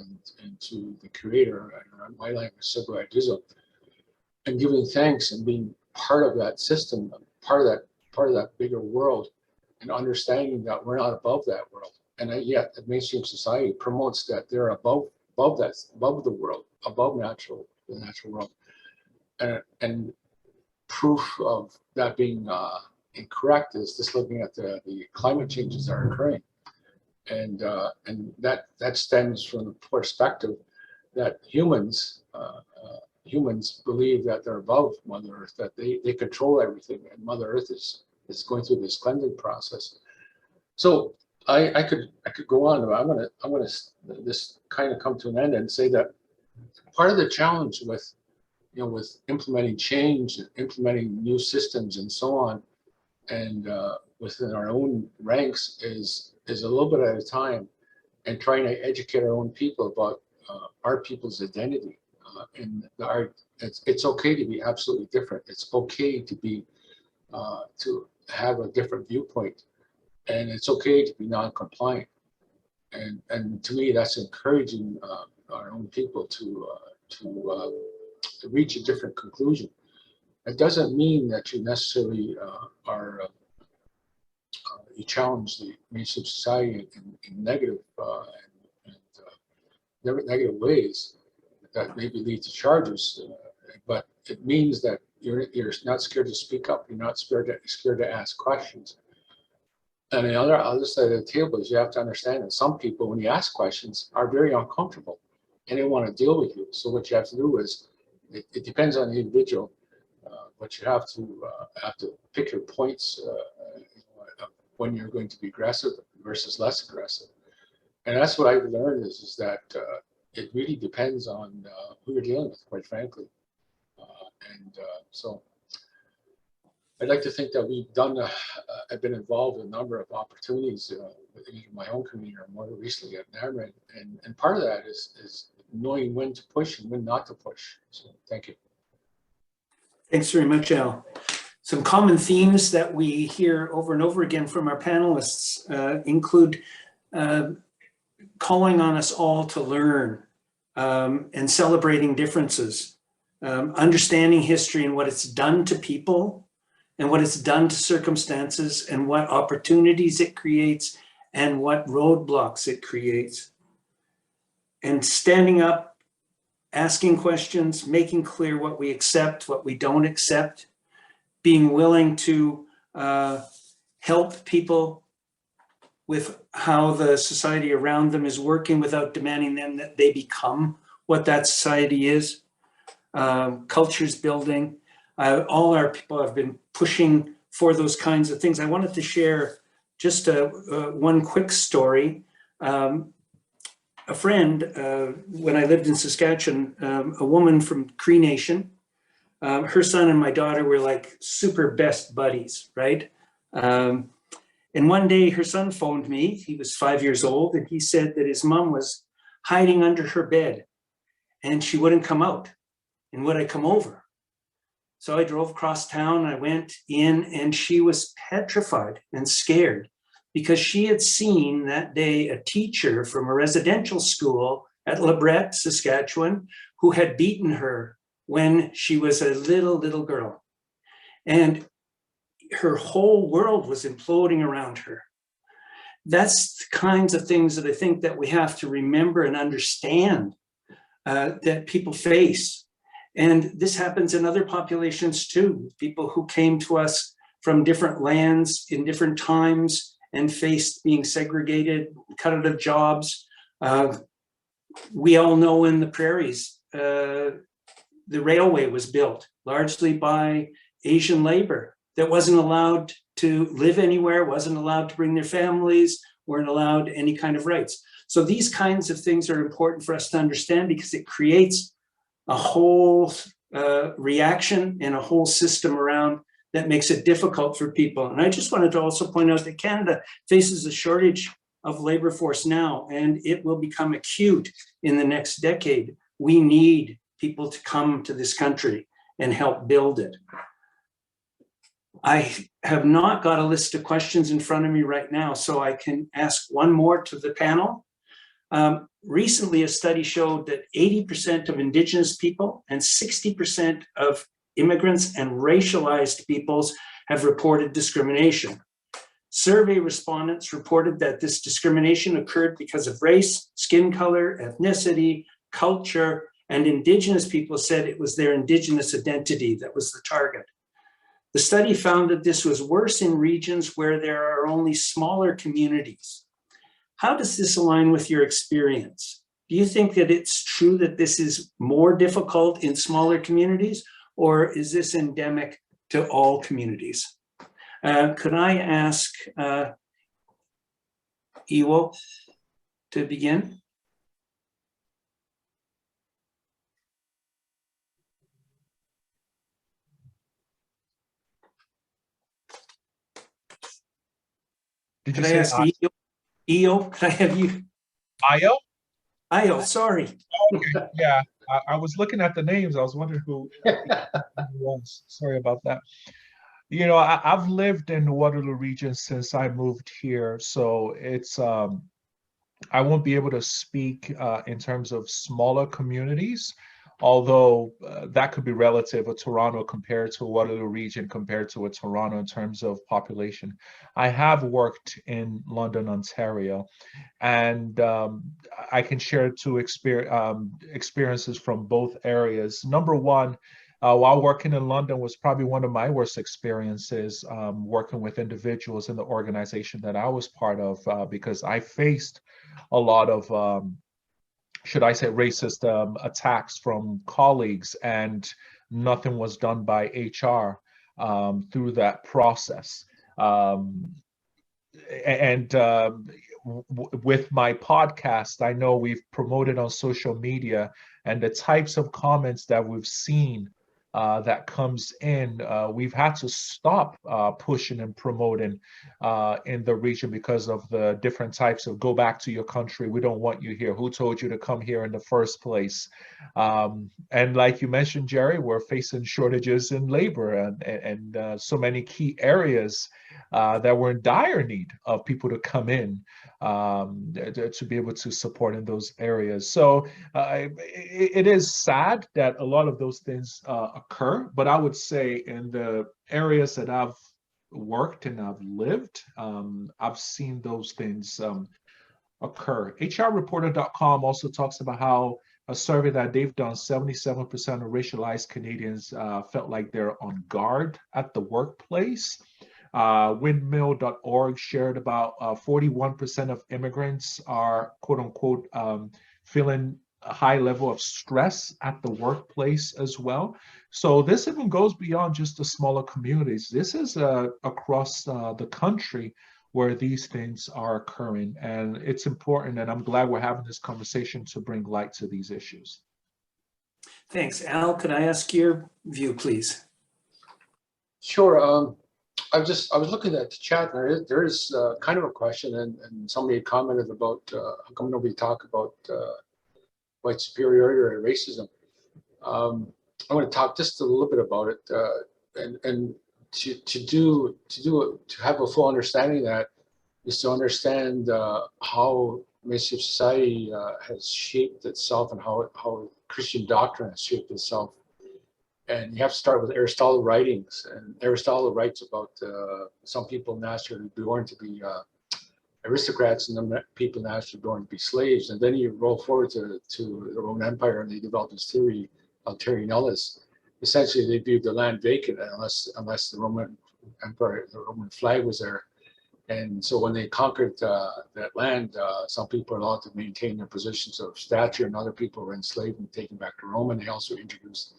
and to the Creator, and my language, Sibuadizzo, and giving thanks and being part of that system, part of that bigger world, and understanding that we're not above that world. And yet, the mainstream society promotes that they're above the world, above the natural world, and proof of that being incorrect is just looking at the climate changes that are occurring, and that stems from the perspective that humans believe that they're above Mother Earth, that they control everything, and Mother Earth is going through this cleansing process. So I could go on, but I'm gonna this kind of come to an end and say that part of the challenge with implementing change, implementing new systems, and so on, and within our own ranks is a little bit at a time, and trying to educate our own people about our people's identity. And it's okay to be absolutely different. It's okay to be to have a different viewpoint, and it's okay to be non-compliant. And to me, that's encouraging our own people to reach a different conclusion. It doesn't mean that you necessarily you challenge the mainstream society in negative negative ways that maybe lead to charges, but it means that you're not scared to speak up. You're not scared to ask questions. And the other side of the table is you have to understand that some people, when you ask questions, are very uncomfortable and they want to deal with you. So what you have to do is, it depends on the individual, but you have to pick your points when you're going to be aggressive versus less aggressive. And that's what I've learned is that it really depends on who you're dealing with, quite frankly. So I'd like to think that we've done, I've been involved in a number of opportunities in my own community, or more recently at NAMRID, and part of that is knowing when to push and when not to push. So thank you. Thanks very much, Al. Some common themes that we hear over and over again from our panelists include calling on us all to learn and celebrating differences, understanding history and what it's done to people and what it's done to circumstances and what opportunities it creates and what roadblocks it creates. And standing up, asking questions, making clear what we accept, what we don't accept, being willing to help people with how the society around them is working without demanding them that they become what that society is. Cultures building. All our people have been pushing for those kinds of things. I wanted to share just one quick story. A friend, when I lived in Saskatchewan, a woman from Cree Nation, her son and my daughter were like super best buddies, right? And one day her son phoned me, he was 5 years old, and he said that his mom was hiding under her bed and she wouldn't come out. And would I come over? So I drove across town, I went in, and she was petrified and scared because she had seen that day a teacher from a residential school at LeBret, Saskatchewan, who had beaten her when she was a little girl. And her whole world was imploding around her. That's the kinds of things that I think that we have to remember and understand that people face. And this happens in other populations too. People who came to us from different lands in different times and faced being segregated, cut out of jobs. We all know in the prairies, the railway was built largely by Asian labor that wasn't allowed to live anywhere, wasn't allowed to bring their families, weren't allowed any kind of rights. So these kinds of things are important for us to understand because it creates a whole reaction and a whole system around that makes it difficult for people. And I just wanted to also point out that Canada faces a shortage of labor force now, and it will become acute in the next decade. We need people to come to this country and help build it. I have not got a list of questions in front of me right now, so I can ask one more to the panel. Recently, a study showed that 80% of Indigenous people and 60% of immigrants and racialized peoples have reported discrimination. Survey respondents reported that this discrimination occurred because of race, skin color, ethnicity, culture, and Indigenous people said it was their Indigenous identity that was the target. The study found that this was worse in regions where there are only smaller communities. How does this align with your experience? Do you think that it's true that this is more difficult in smaller communities, or is this endemic to all communities? Could I ask Iwo to begin? Did you Could I say ask Io? Io, could I have you? Ayo? Io, sorry. Okay, yeah. I was looking at the names. I was wondering who it was. Sorry about that. You know, I've lived in the Waterloo region since I moved here, so it's I won't be able to speak in terms of smaller communities, although that could be relative. A Toronto compared to a Waterloo region compared to a Toronto in terms of population. I have worked in London, Ontario, and I can share two experiences from both areas. Number one, while working in London was probably one of my worst experiences working with individuals in the organization that I was part of because I faced a lot of, should I say, racist attacks from colleagues, and nothing was done by HR through that process. With my podcast, I know we've promoted on social media, and the types of comments that we've seen that comes in, we've had to stop pushing and promoting in the region because of the different types of "go back to your country, we don't want you here, who told you to come here in the first place." And like you mentioned, Jerry, we're facing shortages in labor and so many key areas that we're in dire need of people to come in to be able to support in those areas. So it is sad that a lot of those things occur, but I would say in the areas that I've worked and I've lived, I've seen those things occur. HRreporter.com also talks about how a survey that they've done, 77% of racialized Canadians felt like they're on guard at the workplace. Windmill.org shared about 41% of immigrants are, quote unquote, feeling a high level of stress at the workplace as well. So this even goes beyond just the smaller communities. This is across the country where these things are occurring. And it's important, and I'm glad we're having this conversation to bring light to these issues. Thanks. Al, could I ask your view, please? Sure. I was looking at the chat, and there is kind of a question, and somebody had commented about how come nobody talk about white superiority or racism. I want to talk just a little bit about it, and to have a full understanding of that is to understand how Missive society has shaped itself and how it Christian doctrine has shaped itself. And you have to start with Aristotle's writings. And Aristotle writes about some people naturally born to be aristocrats and then people naturally born to be slaves. And then you roll forward to the Roman Empire, and they developed this theory, Terra Nullius. Essentially, they viewed the land vacant unless the Roman Empire, the Roman flag was there. And so when they conquered that land, some people were allowed to maintain their positions of stature, and other people were enslaved and taken back to Rome. And they also introduced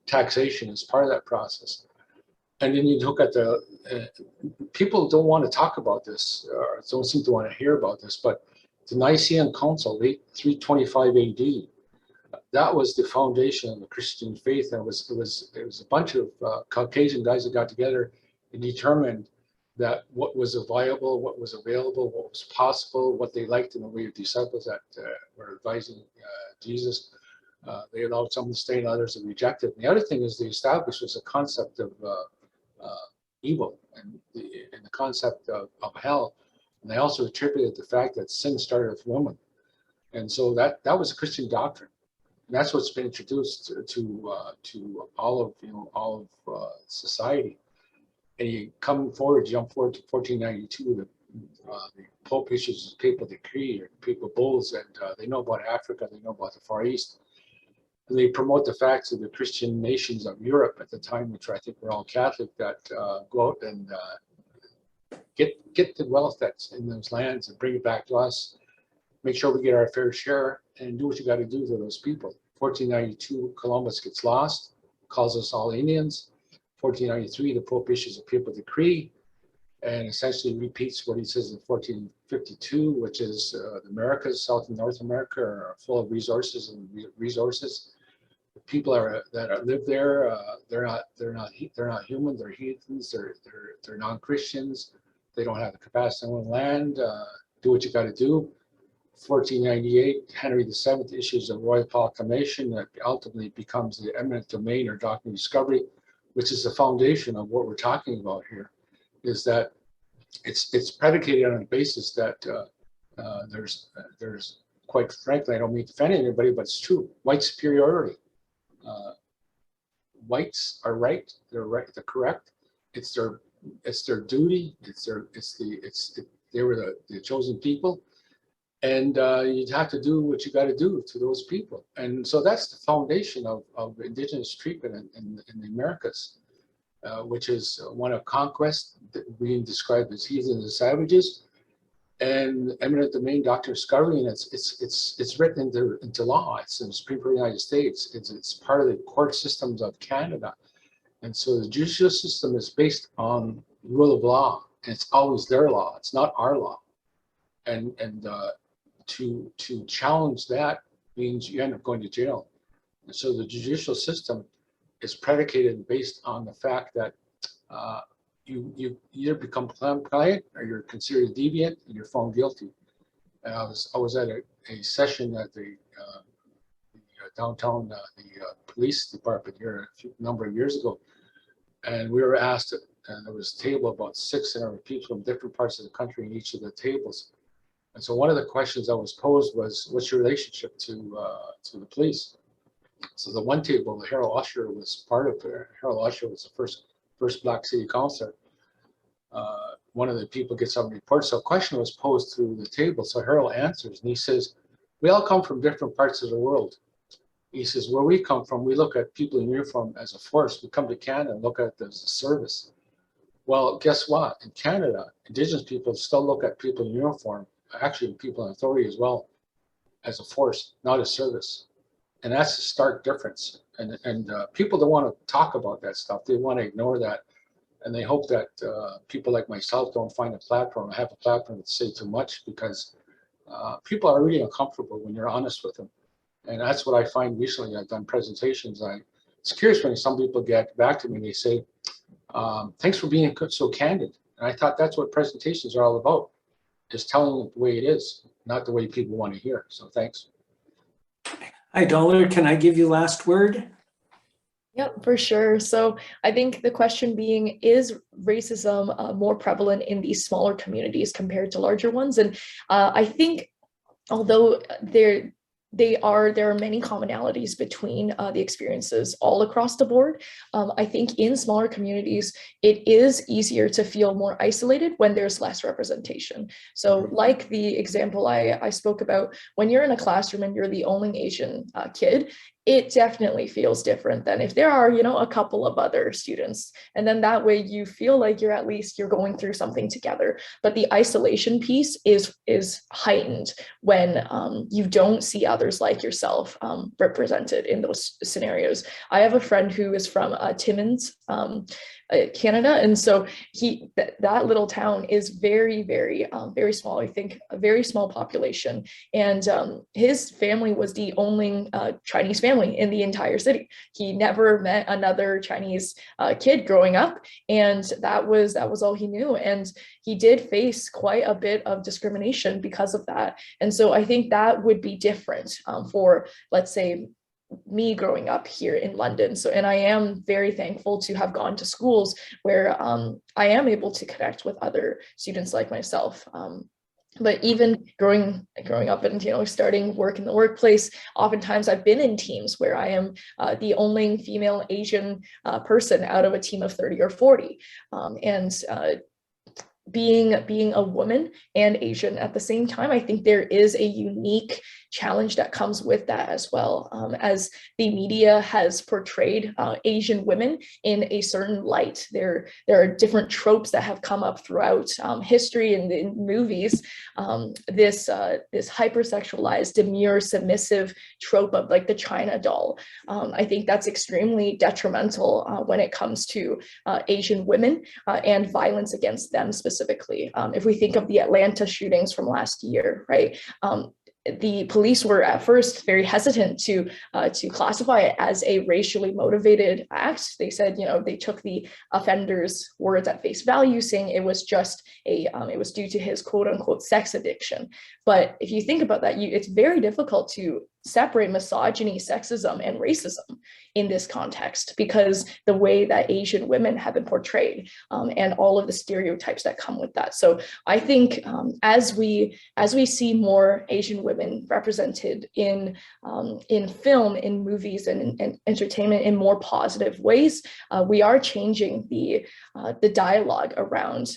taxation as part of that process. And then you look at the people don't want to talk about this, or don't seem to want to hear about this, but the Nicene Council, 325 AD, that was the foundation of the Christian faith. And it was a bunch of Caucasian guys that got together and determined that what was viable, what was available, what was possible, what they liked in the way of disciples that were advising Jesus. They allowed some to stay and others to reject it. And the other thing is they established was a concept of evil and the concept of hell. And they also attributed the fact that sin started with women. And so that was a Christian doctrine. And that's what's been introduced to all of society. And you jump forward to 1492, the Pope issues a papal decree or papal bulls, and they know about Africa, they know about the Far East. And they promote the facts of the Christian nations of Europe at the time, which I think were all Catholic, that go out and get the wealth that's in those lands and bring it back to us. Make sure we get our fair share and do what you got to do to those people. 1492, Columbus gets lost, calls us all Indians. 1493, the Pope issues a papal decree and essentially repeats what he says in 1452, which is the Americas, South and North America, are full of resources and resources. The people that live there, they're not human. They're heathens. They're non-Christians. They don't have the capacity to own land. Do what you got to do. 1498, Henry VII issues a royal proclamation that ultimately becomes the eminent domain or doctrine of discovery, which is the foundation of what we're talking about here. Is that it's predicated on the basis that there's quite frankly, I don't mean to offend anybody, but it's true, white superiority. Whites are right, they're correct. It's their duty. They were the chosen people, and you'd have to do what you got to do to those people. And so that's the foundation of Indigenous treatment in the Americas. Which is one of conquest, being described as heathens and savages, and eminent domain doctrine of discovery, and it's written into law. It's in the Supreme Court of the United States. It's part of the court systems of Canada, and so the judicial system is based on rule of law, and it's always their law. It's not our law, and to challenge that means you end up going to jail. And so the judicial system is predicated based on the fact that you either become compliant or you're considered deviant and you're found guilty. And I was at a session at the downtown police department here a number of years ago, and we were asked, and there was a table about 600 people from different parts of the country in each of the tables. And so one of the questions that was posed was, "What's your relationship to the police?" So the one table, Harold Usher was part of it. Harold Usher was the first Black city councilor. One of the people gets up and reports. So a question was posed through the table. So Harold answers, and he says, "We all come from different parts of the world." He says, "Where we come from, we look at people in uniform as a force. We come to Canada and look at it as a service." Well, guess what? In Canada, Indigenous people still look at people in uniform, actually people in authority as well, as a force, not a service. And that's a stark difference. And people don't want to talk about that stuff. They want to ignore that. And they hope that people like myself don't find a platform, have a platform to say too much, because people are really uncomfortable when you're honest with them. And that's what I find recently. I've done presentations. It's curious when some people get back to me and they say, "Thanks for being so candid." And I thought that's what presentations are all about, just telling it the way it is, not the way people want to hear. So thanks. Hi, Dollar. Can I give you last word? Yep, for sure. So I think the question being, is racism more prevalent in these smaller communities compared to larger ones? And I think although there are many commonalities between the experiences all across the board. I think in smaller communities, it is easier to feel more isolated when there's less representation. So like the example I spoke about, when you're in a classroom and you're the only Asian kid, it definitely feels different than if there are, a couple of other students. And then that way you feel like you're going through something together. But the isolation piece is heightened when you don't see others like yourself represented in those scenarios. I have a friend who is from Timmins, Canada, and so that little town is very, very, very small. I think a very small population, and his family was the only Chinese family in the entire city. He never met another Chinese kid growing up, and that was all he knew. And he did face quite a bit of discrimination because of that. And so I think that would be different for, let's say, me growing up here in London. So, and I am very thankful to have gone to schools where I am able to connect with other students like myself. But even growing up and starting work in the workplace, oftentimes I've been in teams where I am the only female Asian person out of a team of 30 or 40, being a woman and Asian at the same time, I think there is a unique challenge that comes with that as well, as the media has portrayed Asian women in a certain light. There are different tropes that have come up throughout history and in movies. This hypersexualized, demure, submissive trope of like the China doll. I think that's extremely detrimental when it comes to Asian women and violence against them specifically. If we think of the Atlanta shootings from last year, right? The police were at first very hesitant to classify it as a racially motivated act. They said, they took the offender's words at face value, saying it was just it was due to his quote unquote sex addiction. But if you think about that, it's very difficult to separate misogyny, sexism, and racism in this context because the way that Asian women have been portrayed and all of the stereotypes that come with that. So I think as we see more Asian women represented in film, in movies, and in entertainment in more positive ways, we are changing the dialogue around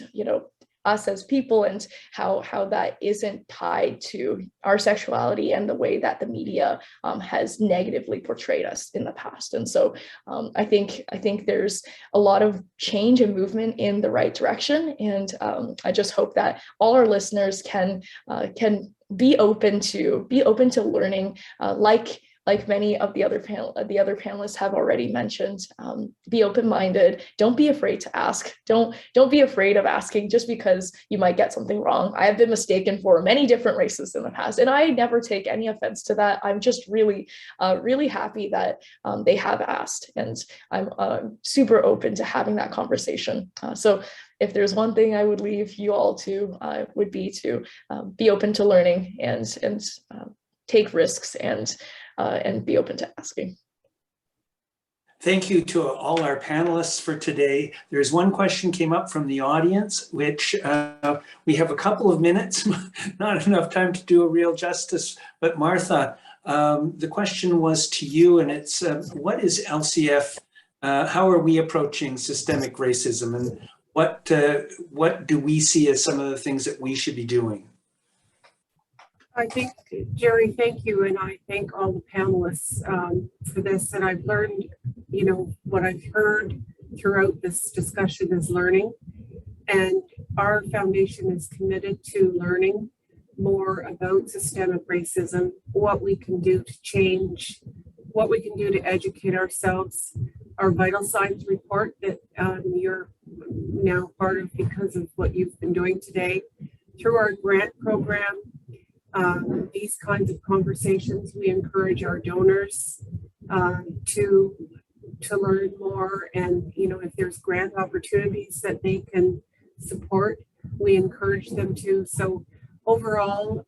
us as people and how that isn't tied to our sexuality and the way that the media has negatively portrayed us in the past. And so I think there's a lot of change and movement in the right direction. And I just hope that all our listeners can be open to learning, like many of the other panelists have already mentioned. Be open-minded. Don't be afraid to ask. Don't be afraid of asking just because you might get something wrong. I have been mistaken for many different races in the past, and I never take any offense to that. I'm just really happy that they have asked, and I'm super open to having that conversation. So if there's one thing I would leave you all to, would be to be open to learning and take risks and be open to asking. Thank you to all our panelists for today. There's one question came up from the audience, which we have a couple of minutes, not enough time to do a real justice, but Martha, the question was to you, and it's, what is LCF, how are we approaching systemic racism, and what do we see as some of the things that we should be doing? I think, Jerry, thank you. And I thank all the panelists for this. And I've learned, what I've heard throughout this discussion is learning. And our foundation is committed to learning more about systemic racism, what we can do to change, what we can do to educate ourselves. Our vital signs report that you're now part of because of what you've been doing today. Through our grant program, these kinds of conversations, we encourage our donors to learn more, and if there's grant opportunities that they can support, we encourage them to. So overall,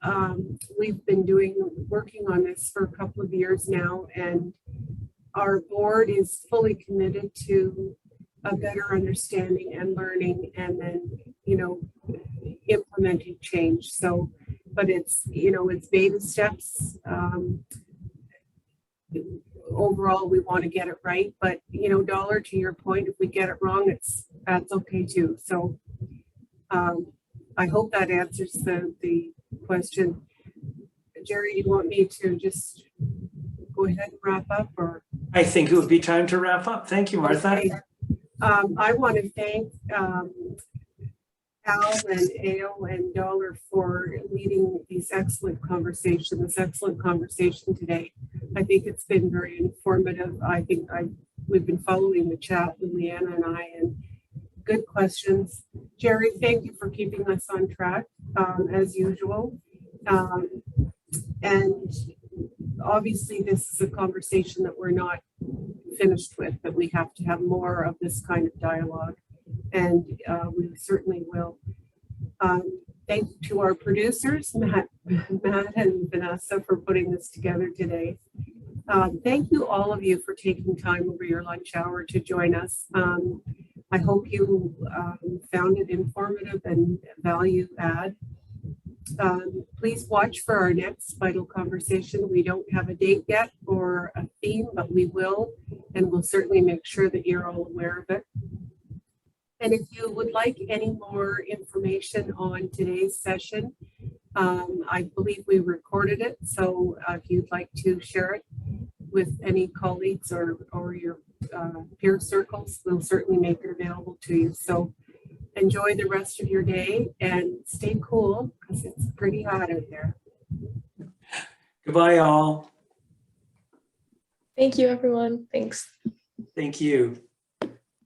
we've been working on this for a couple of years now, and our board is fully committed to a better understanding and learning, and then implementing change. So but it's, it's baby steps. Overall, we want to get it right, but Dollar, to your point, if we get it wrong, that's okay too. So I hope that answers the question. Jerry, you want me to just go ahead and wrap up, or? I think it would be time to wrap up. Thank you, Martha. Okay. I want to thank Al and Ayo and Dollar for leading this excellent conversation today. I think it's been very informative. I think we've been following the chat with Leanna and I, and good questions. Jerry, thank you for keeping us on track as usual. And obviously this is a conversation that we're not finished with, but we have to have more of this kind of dialogue, and we certainly will. Thank you to our producers, Matt and Vanessa, for putting this together today. Thank you, all of you, for taking time over your lunch hour to join us. I hope you found it informative and value add. Please watch for our next vital conversation. We don't have a date yet or a theme, but we will, and we'll certainly make sure that you're all aware of it. And if you would like any more information on today's session, I believe we recorded it. So if you'd like to share it with any colleagues or your peer circles, we'll certainly make it available to you. So enjoy the rest of your day and stay cool, because it's pretty hot out there. Goodbye, all. Thank you, everyone. Thanks. Thank you.